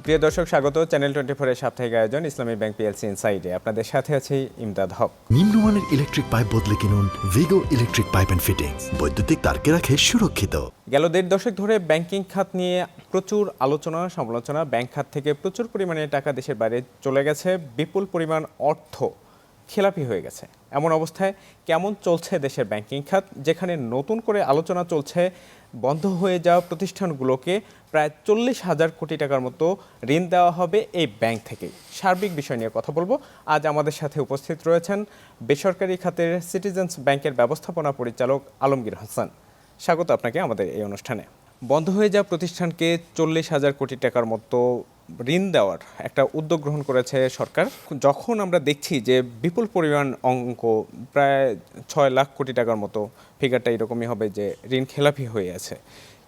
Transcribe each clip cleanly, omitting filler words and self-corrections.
প্রিয় দর্শক, স্বাগত চ্যানেল 24 এর সাপ্তাহিক আয়োজন ইসলামী ব্যাংক পিএলসি ইনসাইডে। আপনাদের সাথে আছি ইমদাদ হক। নিম্নমানের ইলেকট্রিক পাইপ বদলে কিনুন ভিগো ইলেকট্রিক পাইপ অ্যান্ড ফিটিংস। বৈদ্যুতিক তারকে রাখে সুরক্ষিত। গেল 1.5 দশক ধরে ব্যাংকিং খাত নিয়ে প্রচুর আলোচনা সমালোচনা। ব্যাংক খাত থেকে প্রচুর পরিমাণে টাকা দেশের বাইরে চলে গেছে, বিপুল পরিমাণ অর্থ খেলাপি হয়ে গেছে। এমন অবস্থায় কেমন চলছে দেশের ব্যাংকিং খাত, যেখানে নতুন করে আলোচনা চলছে বন্ধ হয়ে যাওয়া প্রতিষ্ঠানগুলোকে প্রায় 40,000 কোটি টাকার মতো ঋণ দেওয়া হবে এই ব্যাংক থেকে। সার্বিক বিষয় নিয়ে কথা বলবো। আজ আমাদের সাথে উপস্থিত রয়েছেন বেসরকারি খাতের সিটিজেন্স ব্যাংকের ব্যবস্থাপনা পরিচালক আলমগীর হাসান। স্বাগত আপনাকে আমাদের এই অনুষ্ঠানে। বন্ধ হয়ে যাওয়া প্রতিষ্ঠানকে 40,000 কোটি টাকার মতো ঋণ দেওয়ার একটা উদ্যোগ গ্রহণ করেছে সরকার। যখন আমরা দেখছি যে বিপুল পরিমাণ অঙ্ক, প্রায় 6 লাখ কোটি টাকার মতো, ফিগারটা এরকমই হবে, যে ঋণ খেলাপি হয়ে আছে,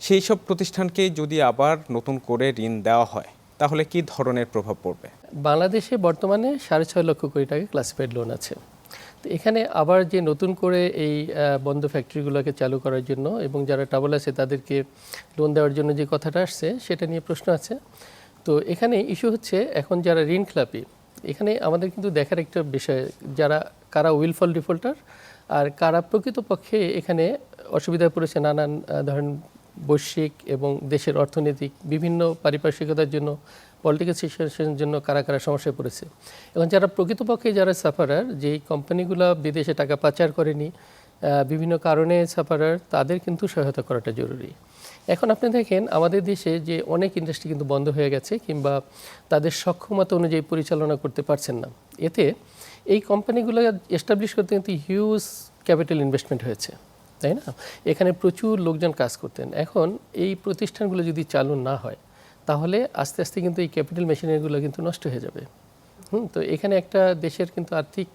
সেই সব প্রতিষ্ঠানকে যদি আবার নতুন করে ঋণ দেওয়া হয় তাহলে কি ধরনের প্রভাব পড়বে? বাংলাদেশে বর্তমানে 6.5 লক্ষ কোটি টাকা ক্লাসিফাইড লোন আছে। তো এখানে আবার যে নতুন করে এই বন্ধ ফ্যাক্টরিগুলোকে চালু করার জন্য এবং যারা ট্রাবল আছে তাদেরকে লোন দেওয়ার জন্য যে কথাটা আসছে সেটা নিয়ে প্রশ্ন আছে। তো এখানে ইস্যু হচ্ছে এখন যারা ঋণ খেলাপি, এখানে আমাদের কিন্তু দেখার একটা বিষয়, কারা উইলফল ডিফল্টার আর কারা প্রকৃতপক্ষে এখানে অসুবিধায় পড়েছে নানান ধরেন বৈশ্বিক এবং দেশের অর্থনৈতিক বিভিন্ন পারিপার্শ্বিকতার জন্য, পলিটিক্যাল সিচুয়েশনের জন্য কারা কারা সমস্যায় পড়েছে। এখন যারা প্রকৃতপক্ষে যারা সাফারার, যেই কোম্পানিগুলো বিদেশে টাকা পাচার করেনি, বিভিন্ন কারণে সাফারার, তাদের কিন্তু সহায়তা করাটা জরুরি। এখন আপনি দেখেন আমাদের দেশে যে অনেক ইন্ডাস্ট্রি কিন্তু বন্ধ হয়ে গেছে কিংবা তাদের সক্ষমতা অনুযায়ী পরিচালনা করতে পারছেন না। এতে এই কোম্পানিগুলো এস্টাবলিশ করতে কিন্তু হিউজ ক্যাপিটাল ইনভেস্টমেন্ট হয়েছে, তাই না? এখানে প্রচুর লোকজন কাজ করতেন। এখন এই প্রতিষ্ঠানগুলো যদি চালু না হয় তাহলে আস্তে আস্তে কিন্তু এই ক্যাপিটাল মেশিনারিগুলো কিন্তু নষ্ট হয়ে যাবে। তো এখানে একটা দেশের কিন্তু আর্থিক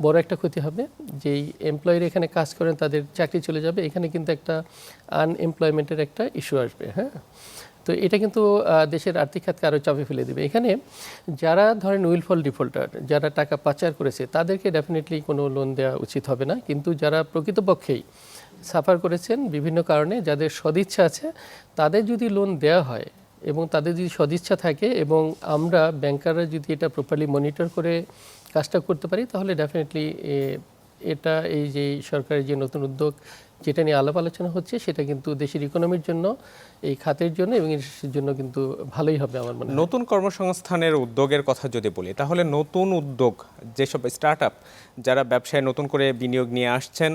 বড় একটা ক্ষতি হবে। যেই এমপ্লয়িরা এখানে কাজ করেন তাদের চাকরি চলে যাবে, এখানে কিন্তু একটা আনএমপ্লয়মেন্টের একটা ইস্যু আসবে। হ্যাঁ, তো এটা কিন্তু দেশের আর্থিক খাতকে আরও চাপে ফেলে দেবে। এখানে যারা ধরেন উইলফল ডিফল্টার, যারা টাকা পাচার করেছে, তাদেরকে ডেফিনেটলি কোনো লোন দেওয়া উচিত হবে না। কিন্তু যারা প্রকৃতপক্ষেই সাফার করেছেন বিভিন্ন কারণে, যাদের সদিচ্ছা আছে, তাদের যদি লোন দেওয়া হয় এবং তাদের যদি সদিচ্ছা থাকে এবং আমরা ব্যাংকাররা যদি এটা প্রপারলি মনিটর করে কাজটা করতে পারি, তাহলে ডেফিনেটলি এটা এই যে সরকারের যে নতুন উদ্যোগ যেটা নিয়ে আলাপ আলোচনা হচ্ছে, সেটা কিন্তু দেশের ইকোনমির জন্য, এই খাতের জন্য এবং ইন্ডাস্ট্রির জন্য কিন্তু ভালোই হবে আমার মনে হয়। নতুন কর্মসংস্থানের উদ্যোগের কথা যদি বলি, তাহলে নতুন উদ্যোগ যেসব স্টার্টআপ যারা ব্যবসায় নতুন করে বিনিয়োগ নিয়ে আসছেন,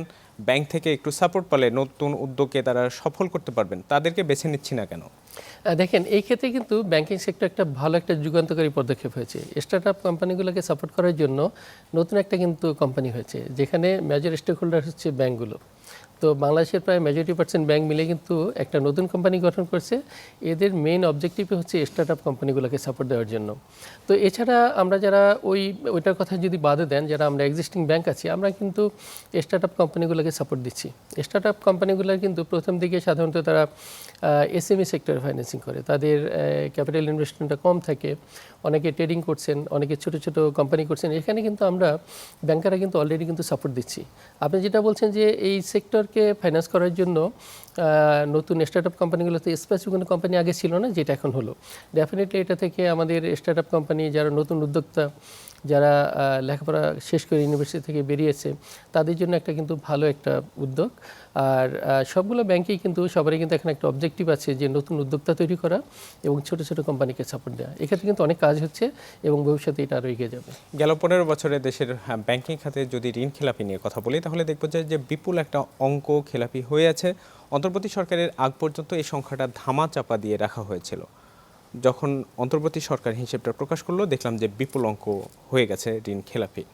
ব্যাংক থেকে একটু সাপোর্ট পেলে নতুন উদ্যোগকে তারা সফল করতে পারবেন, তাদেরকে বেছে নিচ্ছি না কেন? দেখেন, এই ক্ষেত্রে কিন্তু ব্যাংকিং সেক্টর একটা ভালো একটা যুগান্তকারী পদক্ষেপ হয়েছে। স্টার্টআপ কোম্পানিগুলোকে সাপোর্ট করার জন্য নতুন একটা কিন্তু কোম্পানি হয়েছে, যেখানে মেজর স্টেক হোল্ডার হচ্ছে ব্যাংকগুলো। তো বাংলাদেশের প্রায় মেজরিটি % ব্যাংক মিলে কিন্তু একটা নতুন কোম্পানি গঠন করছে। এদের মেইন অবজেক্টিভই হচ্ছে স্টার্টআপ কোম্পানিগুলোকে সাপোর্ট দেওয়ার জন্য। তো এছাড়া আমরা যারা ওইটার কথা যদি বাদে দেন, যারা আমরা এক্সিস্টিং ব্যাংক আছি, আমরা কিন্তু স্টার্টআপ কোম্পানিগুলোকে সাপোর্ট দিচ্ছি। স্টার্টআপ কোম্পানিগুলোর কিন্তু প্রথম দিকে সাধারণত তারা এসএমই সেক্টরে ফাইন্যান্সিং করে, তাদের ক্যাপিটাল ইনভেস্টমেন্টটা কম থাকে, অনেকে ট্রেডিং করছেন, অনেকে ছোট ছোট কোম্পানি করছেন। এখানে কিন্তু আমরা ব্যাংকাররা কিন্তু অলরেডি কিন্তু সাপোর্ট দিচ্ছি। আপনি যেটা বলছেন যে এই সেক্টরকে ফাইন্যান্স করার জন্য নতুন স্টার্টআপ কোম্পানিগুলোতে স্পেসিফিক কোনো কোম্পানি আগে ছিল না, যেটা এখন হলো। ডেফিনেটলি এটা থেকে আমাদের স্টার্টআপ কোম্পানি, যারা নতুন উদ্যোক্তা, যারা লেখাপড়া শেষ করে ইউনিভার্সিটি থেকে বেরিয়েছে, তাদের জন্য একটা কিন্তু ভালো একটা উদ্যোগ। আর সবগুলো ব্যাংকেই কিন্তু সবারই কিন্তু এখন একটা অবজেক্টিভ আছে যে নতুন উদ্যোক্তা তৈরি করা এবং ছোট ছোট কোম্পানিকে সাপোর্ট দেওয়া। এক্ষেত্রে কিন্তু অনেক কাজ হচ্ছে এবং ভবিষ্যতে এটা আরও এগিয়ে যাবে। গেল 15 বছরে দেশের ব্যাংকিং খাতে যদি ঋণ খেলাপি নিয়ে কথা বলি, তাহলে দেখব যে বিপুল একটা অঙ্ক খেলাপি হয়ে আছে। অন্তর্বর্তী সরকারের আগ পর্যন্ত এই সংখ্যাটা ধামা চাপা দিয়ে রাখা হয়েছিল। যখন অন্তর্বর্তী সরকার হিসেবটা প্রকাশ করলো, দেখলাম যে বিপুল অঙ্ক হয়ে গেছে ঋণ খেলাপি।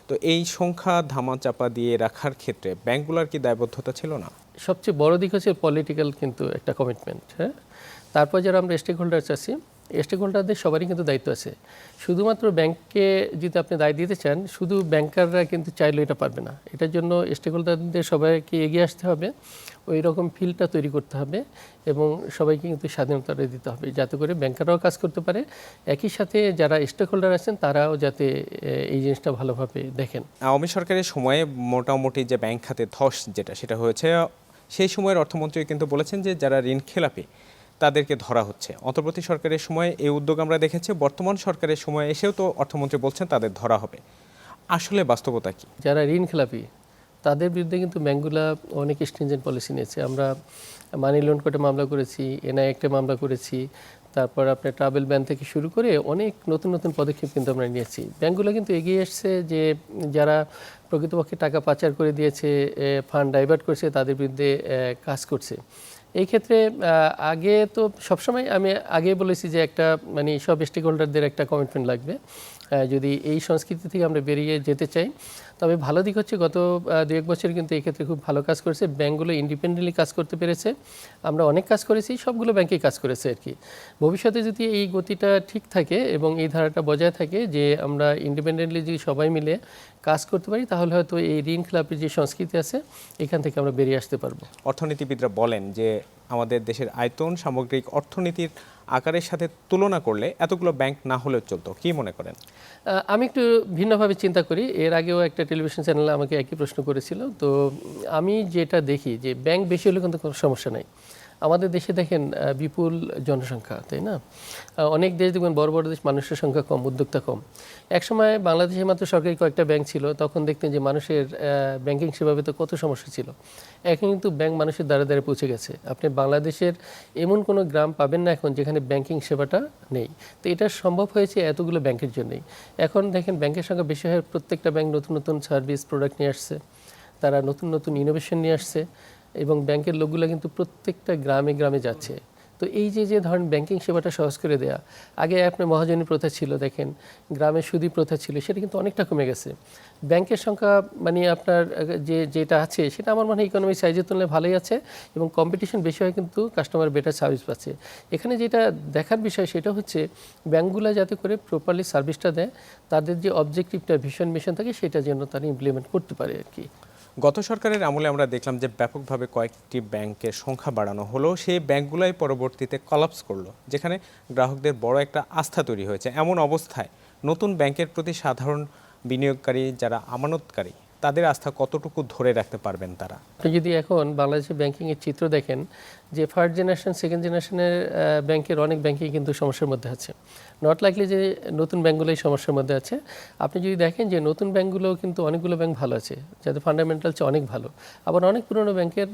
তো এই সংখ্যা ধামা চাপা দিয়ে রাখার ক্ষেত্রে ব্যাংকগুলোর কি দায়বদ্ধতা ছিল না? সবচেয়ে বড় দিক হচ্ছে পলিটিক্যাল কিন্তু একটা কমিটমেন্ট। হ্যাঁ, তারপর যারা আমরা স্টেক হোল্ডার্স আছি, স্টেক হোল্ডারদের সবারই কিন্তু দায়িত্ব আছে। শুধুমাত্র ব্যাংককে যদি আপনি দায় দিতে চান, শুধু ব্যাংকাররা কিন্তু চাইলে এটা পারবে না। এটার জন্য স্টেক হোল্ডারদের সবাইকে এগিয়ে আসতে হবে, ওই রকম ফিল্ডটা তৈরি করতে হবে এবং সবাইকে কিন্তু স্বাধীনতা দিতে হবে, যাতে করে ব্যাংকাররাও কাজ করতে পারে, একই সাথে যারা স্টেক হোল্ডার আছেন তারাও যাতে এই জিনিসটা ভালোভাবে দেখেন। আওয়ামী সরকারের সময়ে মোটামুটি যে ব্যাংক খাতে ধস সেটা হয়েছে, সেই সময়ের অর্থমন্ত্রী কিন্তু বলেছেন যে যারা ঋণ খেলাপি তাদেরকে ধরা হচ্ছে। অন্তর্বর্তী সরকারের সময়ে এই উদ্যোগ আমরা দেখেছি, বর্তমান সরকারের সময়ে এসেও তো অর্থমন্ত্রী বলছেন তাদের ধরা হবে। আসলে বাস্তবতা কি? যারা ঋণ খেলাপি তাদের বিরুদ্ধে কিন্তু ব্যাংকগুলা অনেক স্ট্রিনজেন্ট পলিসি নিয়েছে। আমরা মানি লোন কোর্টে মামলা করেছি, এনআই অ্যাক্টে মামলা করেছি, তারপর আপনার ট্রাভেল ব্যান থেকে শুরু করে অনেক নতুন নতুন পদক্ষেপ কিন্তু আমরা নিয়েছি। ব্যাংকগুলো কিন্তু এগিয়ে এসছে যে যারা প্রকৃতপক্ষে টাকা পাচার করে দিয়েছে, ফান্ড ডাইভার্ট করছে, তাদের বিরুদ্ধে কাজ করছে। এই ক্ষেত্রে আগে তো সবসময় আমি আগে বলেছি যে একটা মানে সব স্টেক হোল্ডারদের একটা কমিটমেন্ট লাগবে যদি এই সংস্কৃতি থেকে আমরা বেরিয়ে যেতে চাই। তবে ভালো দিক হচ্ছে গত 2-1 বছর কিন্তু এই ক্ষেত্রে খুব ভালো কাজ করেছে। ব্যাংকগুলো ইন্ডিপেন্ডেন্টলি কাজ করতে পেরেছে। আমরা অনেক কাজ করেছি, সবগুলো ব্যাংকেই কাজ করেছে আর কি। ভবিষ্যতে যদি এই গতিটা ঠিক থাকে এবং এই ধারাটা বজায় থাকে যে আমরা ইন্ডিপেন্ডেন্টলি যদি সবাই মিলে কাজ করতে পারি, তাহলে হয়তো এই ঋণ খেলাপির যে সংস্কৃতি আছে এখান থেকে আমরা বেরিয়ে আসতে পারবো। অর্থনীতিবিদরা বলেন যে আমাদের দেশের আয়তন সামগ্রিক অর্থনীতির আকারের সাথে তুলনা করলে এতগুলো ব্যাংক না হলেও চলতো। কি মনে করেন? আমি একটু ভিন্নভাবে চিন্তা করি। এর আগেও একটা টেলিভিশন চ্যানেলে আমাকে একই প্রশ্ন করেছিল। তো আমি যেটা দেখি যে ব্যাংক বেশি হলে কিন্তু কোনো সমস্যা নাই। আমাদের দেশে দেখেন বিপুল জনসংখ্যা, তাই না? অনেক দেশ দেখবেন বড় বড় দেশ মানুষের সংখ্যা কম, উদ্যোক্তা কম। একসময় বাংলাদেশে মাত্র সরকারি কয়েকটা ব্যাংক ছিল, তখন দেখতেন যে মানুষের ব্যাংকিং সেভাবে তো কত সমস্যা ছিল। এখন কিন্তু ব্যাংক মানুষের দ্বারে দ্বারে পৌঁছে গেছে। আপনি বাংলাদেশের এমন কোনো গ্রাম পাবেন না এখন যেখানে ব্যাংকিং সেবাটা নেই। তো এটা সম্ভব হয়েছে এতগুলো ব্যাংকের জন্যই। এখন দেখেন ব্যাংকের সংখ্যা বেশি হয়, প্রত্যেকটা ব্যাংক নতুন নতুন সার্ভিস প্রোডাক্ট নিয়ে আসছে, তারা নতুন নতুন ইনোভেশন নিয়ে আসছে এবং ব্যাংকের লোকগুলো কিন্তু প্রত্যেকটা গ্রামে গ্রামে যাচ্ছে। তো এই যে ধরেন ব্যাংকিং সেবাটা সহজ করে দেয়া, আগে আপনার মহাজনী প্রথা ছিল, দেখেন গ্রামে সুদী প্রথা ছিল, সেটা কিন্তু অনেকটা কমে গেছে। ব্যাংকের সংখ্যা মানে আপনার যেটা আছে সেটা আমার মনে হয় ইকোনমিক সাইজের তুলনায় ভালোই আছে এবং কম্পিটিশন বেশি হয় কিন্তু কাস্টমার বেটার সার্ভিস পাচ্ছে। এখানে যেটা দেখার বিষয় সেটা হচ্ছে ব্যাংকগুলো যাতে করে প্রপারলি সার্ভিসটা দেয়, তাদের যে অবজেক্টিভটা ভিশন মিশন থাকে সেটা যেন তারা ইমপ্লিমেন্ট করতে পারে আর কি। গত সরকারের আমলে আমরা দেখলাম যে ব্যাপকভাবে কয়েকটি ব্যাংকের সংখ্যা বাড়ানো হলো, সেই ব্যাংকগুলাই পরবর্তীতে কলাপস করলো, যেখানে গ্রাহকদের বড় একটা আস্থা তৈরি হয়েছে। এমন অবস্থায় নতুন ব্যাংকের প্রতি সাধারণ বিনিয়োগকারী যারা আমানতকারী তাদের আস্থা কতটুকু ধরে রাখতে পারবেন তারা? আপনি যদি এখন বাংলাদেশের ব্যাংকিংয়ের চিত্র দেখেন যে ফার্স্ট জেনারেশন সেকেন্ড জেনারেশনের ব্যাংকের অনেক ব্যাংকই কিন্তু সমস্যার মধ্যে আছে। নট লাইকলি যে নতুন ব্যাংকগুলোই সমস্যার মধ্যে আছে। আপনি যদি দেখেন যে নতুন ব্যাংকগুলোও কিন্তু অনেকগুলো ব্যাংক ভালো আছে, যাদের ফান্ডামেন্টালস অনেক ভালো, আবার অনেক পুরনো ব্যাংকের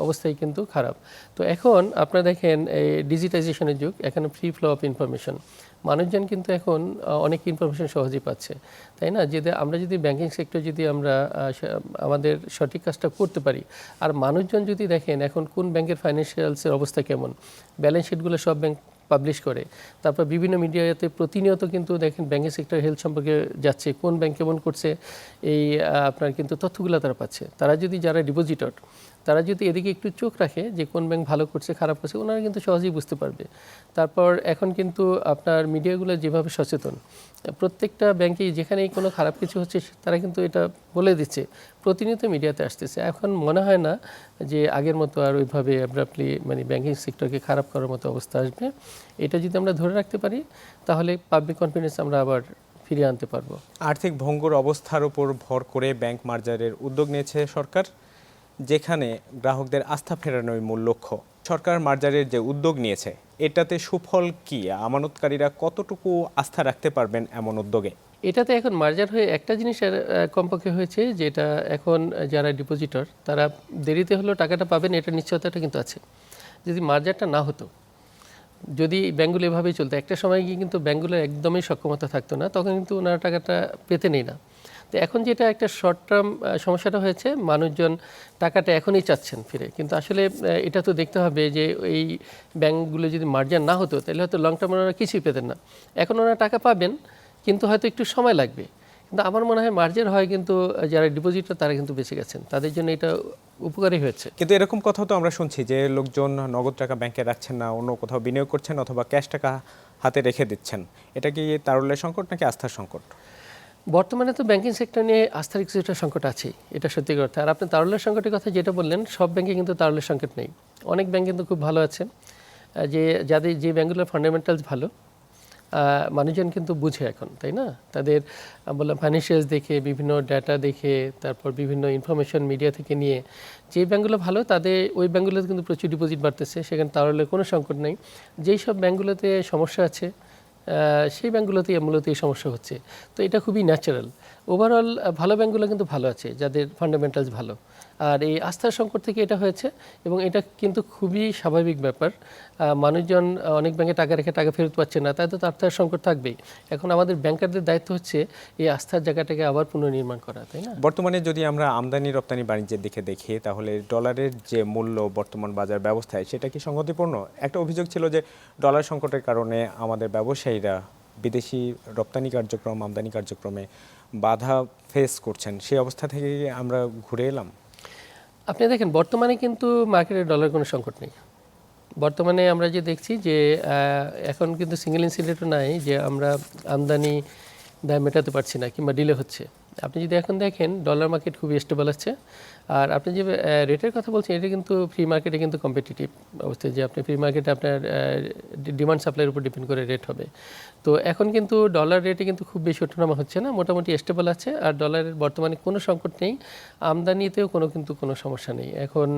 অবস্থাই কিন্তু খারাপ। তো এখন আপনারা দেখেন এই ডিজিটাইজেশনের যুগ, এখানে ফ্রি ফ্লো অফ ইনফরমেশন, মানুষজন কিন্তু এখন অনেক ইনফরমেশন সহজেই পাচ্ছে, তাই না? যদি আমরা যদি ব্যাংকিং সেক্টর যদি আমরা আমাদের সঠিক কাজটা করতে পারি, আর মানুষজন যদি দেখেন এখন কোন ব্যাংকের ফাইন্যান্সিয়ালসের অবস্থা কেমন, ব্যালেন্স শিটগুলো সব ব্যাংক পাবলিশ করে, তারপর বিভিন্ন মিডিয়াতে প্রতিনিয়ত কিন্তু দেখেন ব্যাংকিং সেক্টর হেলথ সম্পর্কে যাচ্ছে, কোন ব্যাংক কেমন করছে, এই আপনার কিন্তু তথ্যগুলো তারা পাচ্ছে। তারা যদি যারা ডিপোজিটর তারা যদি এদিকে একটু চোখ রাখে যে কোন ব্যাংক ভালো করছে খারাপ করছে, ওনারা কিন্তু সহজেই বুঝতে পারবে। তারপর এখন কিন্তু আপনার মিডিয়াগুলো যেভাবে সচেতন, প্রত্যেকটা ব্যাংকেই যেখানেই কোনো খারাপ কিছু হচ্ছে তারা কিন্তু এটা বলে দিচ্ছে, প্রতিনিয়ত মিডিয়াতে আসতেছে। এখন মনে হয় না যে আগের মতো আর ওইভাবে অ্যাব্রাপ্টলি মানে ব্যাংকিং সেক্টরকে খারাপ করার মতো অবস্থা আসবে। এটা যদি আমরা ধরে রাখতে পারি তাহলে পাবলিক কনফিডেন্স আমরা আবার ফিরিয়ে আনতে পারবো। আর্থিক ভঙ্গুর অবস্থার উপর ভর করে ব্যাংক মার্জারের উদ্যোগ নিয়েছে সরকার, যেখানে গ্রাহকদের আস্থা ফেরানোই মূল লক্ষ্য। সরকার মার্জারের যে উদ্যোগ নিয়েছে এটাতে সুফল কি? আমানতকারীরা কতটুকু আস্থা রাখতে পারবেন এমন উদ্যোগে? এটাতে এখন মার্জার হয়ে একটা জিনিস কমপক্ষে হয়েছে, যেটা এখন যারা ডিপোজিটর তারা দেরিতে হলেও টাকাটা পাবেন, এটা নিশ্চয়তাটা কিন্তু আছে। যদি মার্জারটা না হতো, যদি ব্যাঙ্কগুলো এভাবেই চলতো, একটা সময় গিয়ে কিন্তু ব্যাঙ্কগুলোর একদমই সক্ষমতা থাকতো না, তখন কিন্তু ওনারা টাকাটা পেতে নেই না। তো এখন যেটা একটা শর্ট টার্ম সমস্যাটা হয়েছে, মানুষজন টাকাটা এখনই চাচ্ছেন ফিরে, কিন্তু আসলে এটা তো দেখতে হবে যে এই ব্যাঙ্কগুলো যদি মার্জার না হতো তাহলে হয়তো লং টার্ম ওনারা কিছুই পেতেন না। এখন ওনারা টাকা পাবেন কিন্তু হয়তো একটু সময় লাগবে, কিন্তু আমার মনে হয় মার্জার হয় কিন্তু যারা ডিপোজিটর তারা কিন্তু বেঁচে গেছেন, তাদের জন্য এটা উপকারী হয়েছে। কিন্তু এরকম কথা তো আমরা শুনছি যে লোকজন নগদ টাকা ব্যাংকে রাখছেন না, অন্য কোথাও বিনিয়োগ করছেন অথবা ক্যাশ টাকা হাতে রেখে দিচ্ছেন। এটা কি তারল্যের সংকট নাকি আস্থার সংকট? বর্তমানে তো ব্যাংকিং সেক্টর নিয়ে আস্থার কিছুটা সংকট আছেই, এটা সত্যি কথা। আর আপনি তারল্যের সংকটের কথা যেটা বললেন, সব ব্যাংকে কিন্তু তারল্যের সংকট নেই। অনেক ব্যাংক কিন্তু খুব ভালো আছে, যে যাদের যে ব্যাংকগুলোর ফান্ডামেন্টালস ভালো, মানুষজন কিন্তু বুঝে এখন, তাই না? তাদের বললাম ফাইন্যান্সিয়ালস দেখে, বিভিন্ন ডাটা দেখে, তারপর বিভিন্ন ইনফরমেশন মিডিয়া থেকে নিয়ে যে ব্যাঙ্কগুলো ভালো তাদের ওই ব্যাঙ্কগুলোতে কিন্তু প্রচুর ডিপোজিট বাড়তেছে, সেখানে তাহলে কোনো সংকট নেই। যেই সব ব্যাঙ্কগুলোতে সমস্যা আছে সেই ব্যাঙ্কগুলোতেই মূলত এই সমস্যা হচ্ছে। তো এটা খুবই ন্যাচারাল। ওভারঅল ভালো ব্যাঙ্কগুলো কিন্তু ভালো আছে, যাদের ফান্ডামেন্টালস ভালো। আর এই আস্থার সংকট থেকে এটা হয়েছে এবং এটা কিন্তু খুবই স্বাভাবিক ব্যাপার। মানুষজন অনেক ব্যাংকে টাকা রেখে টাকা ফেরত পাচ্ছে না, তাই তো আস্থার সংকট থাকবেই। এখন আমাদের ব্যাংকারদের দায়িত্ব হচ্ছে এই আস্থার জায়গাটাকে আবার পুনর্নির্মাণ করা, তাই না? বর্তমানে যদি আমরা আমদানি রপ্তানি বাণিজ্যের দিকে দেখি, তাহলে ডলারের যে মূল্য বর্তমান বাজার ব্যবস্থায়, সেটা কি সংগতিপূর্ণ? একটা অভিযোগ ছিল যে ডলার সংকটের কারণে আমাদের ব্যবসায়ীরা বিদেশি রপ্তানি কার্যক্রম, আমদানি কার্যক্রমে বাধা ফেস করছেন। সেই অবস্থা থেকে আমরা ঘুরে এলাম। আপনি দেখেন বর্তমানে কিন্তু মার্কেটে ডলার কোনো সংকট নেই। বর্তমানে আমরা যে দেখছি যে এখন কিন্তু সিঙ্গেল ইনসিডেন্টও নাই যে আমরা আমদানি দায় মেটাতে পারছি না কিংবা ডিলে হচ্ছে। আপনি যদি এখন দেখেন ডলার মার্কেট খুবই স্টেবল আছে। আর আপনি যে রেটের কথা বলছেন, এটা কিন্তু ফ্রি মার্কেটে কিন্তু কম্পিটিটিভ অবস্থায়, যে আপনি ফ্রি মার্কেটে আপনার ডিমান্ড সাপ্লাইয়ের উপর ডিপেন্ড করে রেট হবে। তো এখন কিন্তু ডলার রেটে কিন্তু খুব বেশি ওঠানামা হচ্ছে না, মোটামুটি স্টেবল আছে। আর ডলারের বর্তমানে কোনো সংকট নেই, আমদানিতেও কোনো সমস্যা নেই। এখন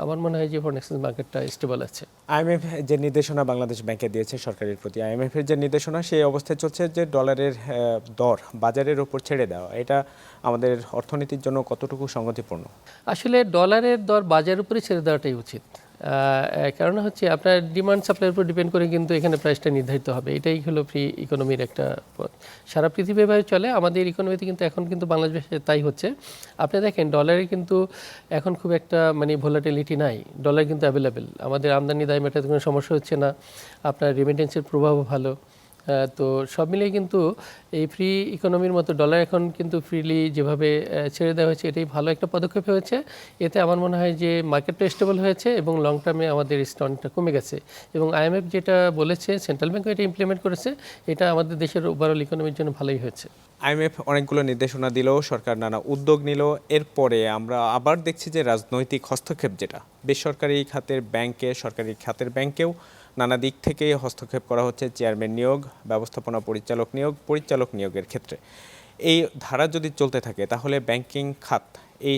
আমার মনে হয় যে ফরেন এক্সচেঞ্জ মার্কেটটা স্টেবল আছে। আইএমএফ যে নির্দেশনা বাংলাদেশ ব্যাংকে দিয়েছে সরকারের প্রতি, আইএমএফের যে নির্দেশনা, সেই অবস্থায় চলছে যে ডলারের দর বাজারের উপর ছেড়ে দেওয়া, এটা আমাদের অর্থনীতির জন্য কতটুকু সংগতিপূর্ণ? আসলে ডলারের দর বাজারের উপরে ছেড়ে দেওয়াটাই উচিত। কারণ হচ্ছে আপনার ডিমান্ড সাপ্লাইয়ের উপর ডিপেন্ড করে কিন্তু এখানে প্রাইসটা নির্ধারিত হবে। এটাই হলো ফ্রি ইকোনমির একটা পথ। সারা পৃথিবীভাবে চলে, আমাদের ইকোনমিতে কিন্তু এখন কিন্তু বাংলাদেশে তাই হচ্ছে। আপনি দেখেন ডলারে কিন্তু এখন খুব একটা ভোলাটিলিটি নাই, ডলার কিন্তু অ্যাভেলেবেল। আমাদের আমদানি দায় মেটাতে কোনো সমস্যা হচ্ছে না, আপনার রেমিটেন্সের প্রভাবও ভালো। তো সব মিলিয়ে কিন্তু এই ফ্রি ইকোনমির মতো ডলার এখন কিন্তু ফ্রিলি যেভাবে ছেড়ে দেওয়া হয়েছে, এটাই ভালো একটা পদক্ষেপ হয়েছে। এতে আমার মনে হয় যে মার্কেটটা স্টেবল হয়েছে এবং লং টার্মে আমাদের রিস্কটা কমে গেছে। এবং আইএমএফ যেটা বলেছে, সেন্ট্রাল ব্যাংকও এটা ইমপ্লিমেন্ট করেছে, এটা আমাদের দেশের ওভারঅল ইকোনমির জন্য ভালোই হয়েছে। আইএমএফ অনেকগুলো নির্দেশনা দিল, সরকার নানা উদ্যোগ নিল, এরপরে আমরা আবার দেখছি যে রাজনৈতিক হস্তক্ষেপ, যেটা বেসরকারি খাতের ব্যাংকে, সরকারি খাতের ব্যাংকেও নানা দিক থেকে হস্তক্ষেপ করা হচ্ছে। চেয়ারম্যান নিয়োগ, ব্যবস্থাপনা পরিচালক নিয়োগের ক্ষেত্রে এই ধারা যদি চলতে থাকে, তাহলে ব্যাংকিং খাত এই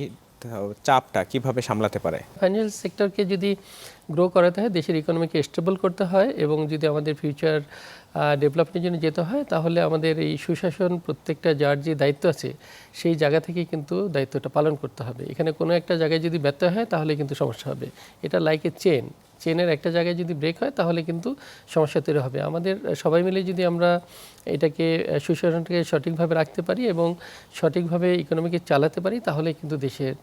চাপটা কিভাবে সামলাতে পারে? ফাইন্যান্সিয়াল সেক্টরকে যদি গ্রো করাতে হয়, দেশের ইকোনমিকে স্টেবল করতে হয় এবং যদি আমাদের ফিউচার ডেভেলপমেন্টের জন্য যেতে হয়, তাহলে আমাদের এই সুশাসন প্রত্যেকটা যার যে দায়িত্ব আছে সেই জায়গা থেকে কিন্তু দায়িত্বটা পালন করতে হবে। এখানে কোনো একটা জায়গায় যদি ব্যর্থ হয় তাহলে কিন্তু সমস্যা হবে। এটা লাইক এ চেনের একটা জায়গায় যদি ব্রেক হয় তাহলে কিন্তু সমস্যা তৈরি হবে। আমাদের সবাই মিলে যদি আমরা এটাকে সুশাসনটাকে সঠিকভাবে রাখতে পারি এবং সঠিকভাবে ইকোনমিকে চালাতে পারি, তাহলে কিন্তু দেশের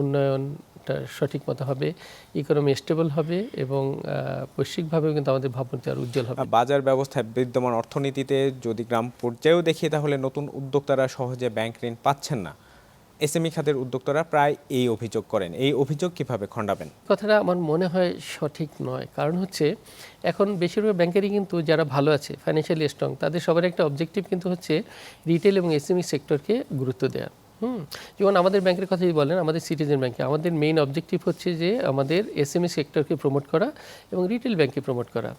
উন্নয়নটা সঠিক মতো হবে, ইকোনমি স্টেবল হবে এবং বৈশ্বিকভাবেও কিন্তু আমাদের ভাবমূর্তি আর উজ্জ্বল হবে। বাজার ব্যবস্থায় বিদ্যমান অর্থনীতিতে যদি গ্রাম পর্যায়েও দেখি, তাহলে নতুন উদ্যোক্তারা সহজে ব্যাংক ঋণ পাচ্ছেন না। এসএমই খাতের উদ্যোক্তারা প্রায় এই অভিযোগ করেন। এই অভিযোগ কিভাবে খণ্ডাবেন? কথাটা আমার মনে হয় সঠিক নয়। কারণ হচ্ছে এখন বেশিরভাগ ব্যাংকেরই কিন্তু যারা ভালো আছে, ফাইন্যান্সিয়ালি স্ট্রং, তাদের সবার একটা অবজেক্টিভ কিন্তু হচ্ছে রিটেল এবং এসএমই সেক্টরকে গুরুত্ব দেওয়া। যেমন আমাদের ব্যাংকের কথা যদি বলেন, আমাদের সিটিজেন ব্যাংকে আমাদের মেইন অবজেক্টিভ হচ্ছে যে আমাদের এসএমই সেক্টরকে প্রমোট করা এবং রিটেল ব্যাংকে প্রমোট করা।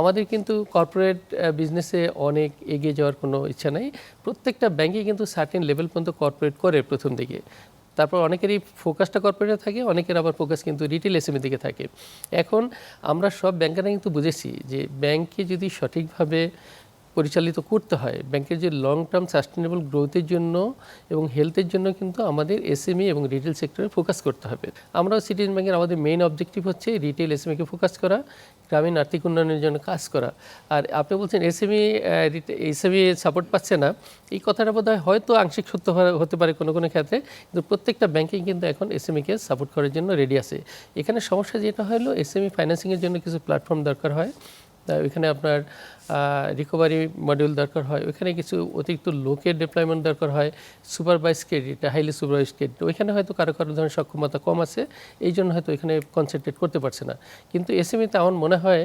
আমাদের কিন্তু কর্পোরেট বিজনেসে অনেক এগিয়ে যাওয়ার কোনো ইচ্ছা নেই। প্রত্যেকটা ব্যাংকে কিন্তু সার্টেন লেভেল পর্যন্ত কর্পোরেট করে প্রথম দিকে, তারপর অনেকেরই ফোকাসটা কর্পোরেটে থাকে, অনেকের আবার ফোকাস কিন্তু রিটেল এসএমই দিকে থাকে। এখন আমরা সব ব্যাংকাররা কিন্তু বুঝেছি যে ব্যাংকে যদি সঠিকভাবে পরিচালিত করতে হয়, ব্যাংকের যে লং টার্ম সাস্টেনেবল গ্রোথের জন্য এবং হেলথের জন্য কিন্তু আমাদের এসএমই এবং রিটেল সেক্টরে ফোকাস করতে হবে। আমরাও সিটিজেন ব্যাংকের আমাদের মেইন অবজেক্টিভ হচ্ছে রিটেল এসএমইকে ফোকাস করা, গ্রামীণ আর্থিক উন্নয়নের জন্য কাজ করা। আর আপনি বলছেন এসএমই সাপোর্ট পাচ্ছে না, এই কথাটা বোধহয় হয়তো আংশিক সত্য হতে পারে কোনো ক্ষেত্রে, কিন্তু প্রত্যেকটা ব্যাংকিং কিন্তু এখন এসএমইকে সাপোর্ট করার জন্য রেডি আছে। এখানে সমস্যা যেটা হলো, এসএমই ফাইন্যান্সিংয়ের জন্য কিছু প্ল্যাটফর্ম দরকার হয়, ওইখানে আপনার রিকভারি মডিউল দরকার হয়, ওইখানে কিছু অতিরিক্ত লোকের ডিপ্লয়মেন্ট দরকার হয়, supervise credit, highly supervise credit, ওইখানে হয়তো কারো ধরনের সক্ষমতা কম আছে, এই জন্য হয়তো এখানে কনসেন্ট্রেট করতে পারছে না। কিন্তু এসএমইতে আমার মনে হয়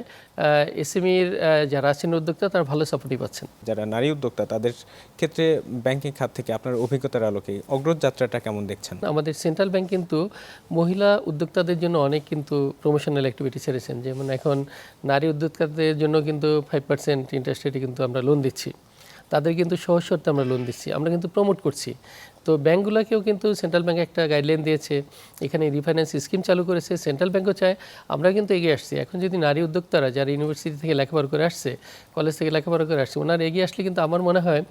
এসএমইর যারা আছেন উদ্যোক্তা, তারা ভালো সাপোর্টই পাচ্ছেন। যারা নারী উদ্যোক্তা, তাদের ক্ষেত্রে ব্যাংকিং খাত থেকে আপনার অভিজ্ঞতার আলোকে অগ্রযাত্রাটা কেমন দেখছেন? আমাদের সেন্ট্রাল ব্যাংক কিন্তু মহিলা উদ্যোক্তাদের জন্য অনেক কিন্তু প্রমোশনাল অ্যাক্টিভিটি ছেড়েছেন। যেমন এখন নারী উদ্যোক্তাদের জন্য কিন্তু 5% 5% ইন্টারেস্ট রেটে কিন্তু আমরা লোন দিচ্ছি, তাদের কিন্তু সহজ শর্তে আমরা লোন দিচ্ছি, আমরা কিন্তু প্রমোট করছি। তো ব্যাঙ্কগুলোকেও কিন্তু সেন্ট্রাল ব্যাংক একটা গাইডলাইন দিয়েছে, এখানে রিফাইন্যান্স স্কিম চালু করেছে, সেন্ট্রাল ব্যাংকও চায়, আমরা কিন্তু এগিয়ে আসছি। এখন যদি নারী উদ্যোক্তারা যারা ইউনিভার্সিটি থেকে লেখাপড়া করে আসছে, কলেজ থেকে লেখাপড়া করে আসছে, ওনারা এগিয়ে আসলে কিন্তু আমার মনে হয়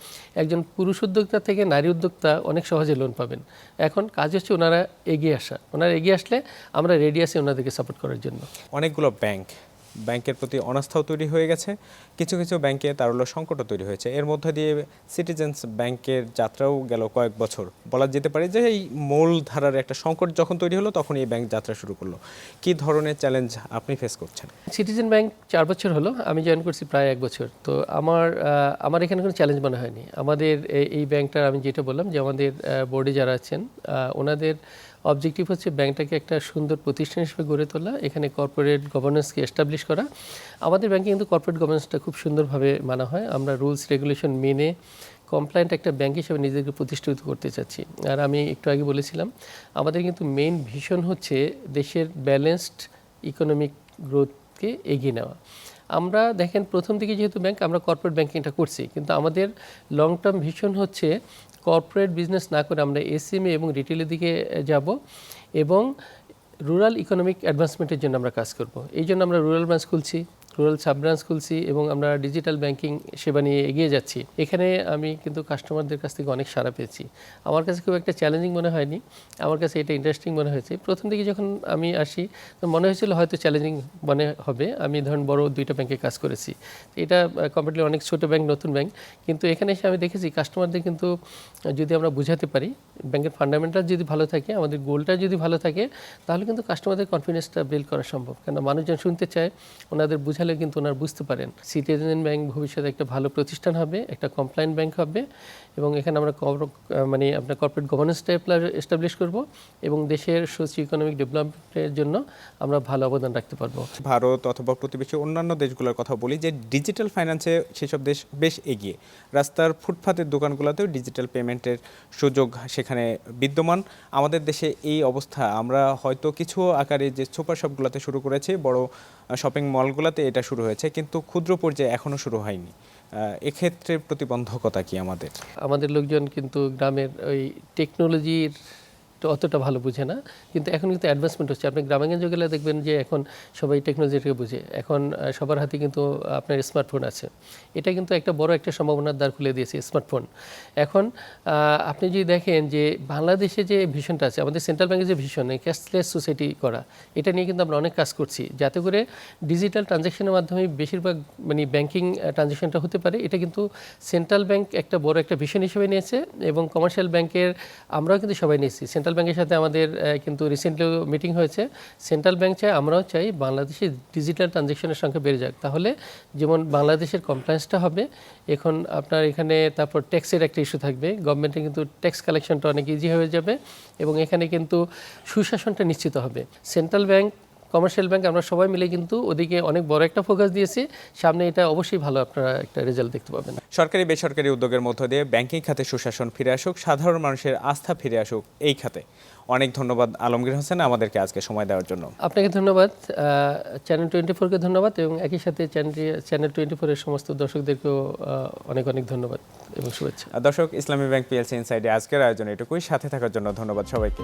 একজন পুরুষ উদ্যোক্তা থেকে নারী উদ্যোক্তা অনেক সহজে লোন পাবেন। এখন কাজ হচ্ছে ওনারা এগিয়ে আসা, ওনারা এগিয়ে আসলে আমরা রেডি আছি ওনাদেরকে সাপোর্ট করার জন্য। অনেকগুলো ব্যাংকের প্রতি অনাস্থাও তৈরি হয়ে গেছে, কিছু কিছু ব্যাংকে তারল্য সংকটও তৈরি হয়েছে। এর মধ্যে দিয়ে সিটিজেন্স ব্যাংকের যাত্রাও গেল কয়েক বছর। বলা যেতে পারে যে এই মূলধারার একটা সংকট যখন তৈরি হলো তখন এই ব্যাংক যাত্রা শুরু করলো। কি ধরনের চ্যালেঞ্জ আপনি ফেস করছেন? সিটিজেন ব্যাংক 4 বছর হলো, আমি জয়েন করছি প্রায় 1 বছর। তো আমার এখানে কোনো চ্যালেঞ্জ মনে হয়নি। আমাদের এই ব্যাংকটার আমি যেটা বললাম যে আমাদের বোর্ডে যারা আছেন ওনাদের অবজেক্টিভ হচ্ছে ব্যাংকটাকে একটা সুন্দর প্রতিষ্ঠান হিসেবে গড়ে তোলা, এখানে কর্পোরেট গভর্নেন্সকে এস্টাবলিশ করা। আমাদের ব্যাংকে কিন্তু কর্পোরেট গভর্নেন্সটা খুব সুন্দরভাবে মানা হয়, আমরা রুলস রেগুলেশন মেনে কমপ্লায়েন্ট একটা ব্যাংক হিসেবে নিজেদেরকে প্রতিষ্ঠিত করতে চাচ্ছি। আর আমি একটু আগে বলেছিলাম আমাদের কিন্তু মেইন ভিশন হচ্ছে দেশের ব্যালেন্সড ইকোনমিক গ্রোথকে এগিয়ে নেওয়া। আমরা দেখেন প্রথম দিকে যেহেতু ব্যাংক আমরা কর্পোরেট ব্যাংকিংটা করছি, কিন্তু আমাদের লং টার্ম ভিশন হচ্ছে কর্পোরেট বিজনেস না করে আমরা এসএমই এবং রিটেলের দিকে যাব এবং রুরাল ইকোনমিক অ্যাডভান্সমেন্টের জন্য আমরা কাজ করব। এই জন্য আমরা রুরাল ব্রাঞ্চ খুলছি, রুরাল সাব ব্রাঞ্চ খুলছি এবং আমরা ডিজিটাল ব্যাংকিং সেবা নিয়ে এগিয়ে যাচ্ছি। এখানে আমি কিন্তু কাস্টমারদের কাছ থেকে অনেক সাড়া পেয়েছি। আমার কাছে খুব একটা চ্যালেঞ্জিং মনে হয়নি, আমার কাছে এটা ইন্টারেস্টিং মনে হয়েছে। প্রথম দিকে যখন আমি আসি তো মনে হয়েছিল হয়তো চ্যালেঞ্জিং মনে হবে। আমি ধরুন বড় 2টা ব্যাংকে কাজ করেছি, এটা কম্পারেটিভলি অনেক ছোটো ব্যাংক, নতুন ব্যাংক, কিন্তু এখানে এসে আমি দেখেছি কাস্টমারদের কিন্তু যদি আমরা বুঝাতে পারি, ব্যাংকের ফান্ডামেন্টাল যদি ভালো থাকে, আমাদের গোলটা যদি ভালো থাকে, তাহলে কিন্তু কাস্টমারদের কনফিডেন্সটা বিল্ড করা সম্ভব। কেন মানুষজন শুনতে চায়, ওনাদের বুঝালে কিন্তু ওনারা বুঝতে পারেন। সিটিজেন ব্যাংক ভবিষ্যতে একটা ভালো প্রতিষ্ঠান হবে, একটা কমপ্লায়েন্ট ব্যাংক হবে এবং এখানে আমরা আপনার কর্পোরেট গভর্নেন্সটা এস্টাবলিশ করব এবং দেশের সোশিও ইকোনমিক ডেভেলপমেন্টের জন্য আমরা ভালো অবদান রাখতে পারবো। ভারত অথবা প্রতিবেশী অন্যান্য দেশগুলোর কথা বলি যে ডিজিটাল ফাইন্যান্সে সেসব দেশ বেশ এগিয়ে। রাস্তার ফুটপাতের দোকানগুলোতেও ডিজিটাল পেমেন্টের সুযোগ সেখানে বিদ্যমান। আমাদের দেশে এই অবস্থা, আমরা হয়তো কিছু আকারে যে সুপার শপগুলোতে শুরু করেছি, বড় শপিং মলগুলোতে এটা শুরু হয়েছে, কিন্তু ক্ষুদ্র পর্যায়ে এখনও শুরু হয়নি। এক্ষেত্রে প্রতিবন্ধকতা কি আমাদের লোকজন কিন্তু গ্রামের ওই টেকনোলজির অতটা ভালো বুঝে না, কিন্তু এখন কিন্তু অ্যাডভান্সমেন্ট হচ্ছে। আপনি গ্রামাঞ্চলে গেলে দেখবেন যে এখন সবাই টেকনোলজিটাকে বুঝে, এখন সবার হাতে কিন্তু আপনার স্মার্টফোন আছে। এটা কিন্তু একটা বড় একটা সম্ভাবনার দ্বার খুলে দিয়েছে স্মার্টফোন। এখন আপনি যদি দেখেন যে বাংলাদেশে যে ভিশনটা আছে, আমাদের সেন্ট্রাল ব্যাংকের যে ভিশন, ক্যাশলেস সোসাইটি করা, এটা নিয়ে কিন্তু আমরা অনেক কাজ করছি, যাতে করে ডিজিটাল ট্রানজ্যাকশনের মাধ্যমে বেশিরভাগ ব্যাংকিং ট্রানজ্যাকশনটা হতে পারে। এটা কিন্তু সেন্ট্রাল ব্যাংক একটা বড় একটা ভিশন হিসেবে নিয়েছে এবং কমার্শিয়াল ব্যাংকের আমরাও কিন্তু সবাই নিয়েছি। সেন্ট্রাল ব্যাংকের সাথে আমাদের কিন্তু রিসেন্টলি মিটিং হয়েছে। সেন্ট্রাল ব্যাংক চাই, আমরাও চাই বাংলাদেশে ডিজিটাল ট্রানজ্যাকশনের সংখ্যা বেড়ে যাক, তাহলে যেমন বাংলাদেশের কমপ্লায়েন্সটা হবে। এখন আপনার এখানে তারপর ট্যাক্সের একটা ইস্যু থাকবে, গভর্নমেন্টের কিন্তু ট্যাক্স কালেকশনটা অনেক ইজি হয়ে যাবে এবং এখানে কিন্তু সুশাসনটা নিশ্চিত হবে। সেন্ট্রাল ব্যাংক, কমার্শিয়াল ব্যাংক আমরা সবাই মিলে কিন্তু ওদিকে অনেক বড় একটা ফোকাস দিয়েছি। সামনে এটা অবশ্যই ভালো আপনারা একটা রেজাল্ট দেখতে পাবেন। সরকারি বেসরকারি উদ্যোগের মধ্য দিয়ে ব্যাংকিং খাতে সুশাসন ফিরে আসুক, সাধারণ মানুষের আস্থা ফিরে আসুক এই খাতে। অনেক ধন্যবাদ আলমগীর হোসেন আমাদেরকে আজকে সময় দেওয়ার জন্য। আপনাকে ধন্যবাদ, চ্যানেল 24কে ধন্যবাদ এবং একই সাথে চ্যানেল 24-এর সমস্ত দর্শকদেরকেও অনেক অনেক ধন্যবাদ এবং শুভেচ্ছা। দর্শক, ইসলামী ব্যাংক পিএলসি ইনসাইডে আজকের আয়োজন এটুকুই। সাথে থাকার জন্য ধন্যবাদ সবাইকে।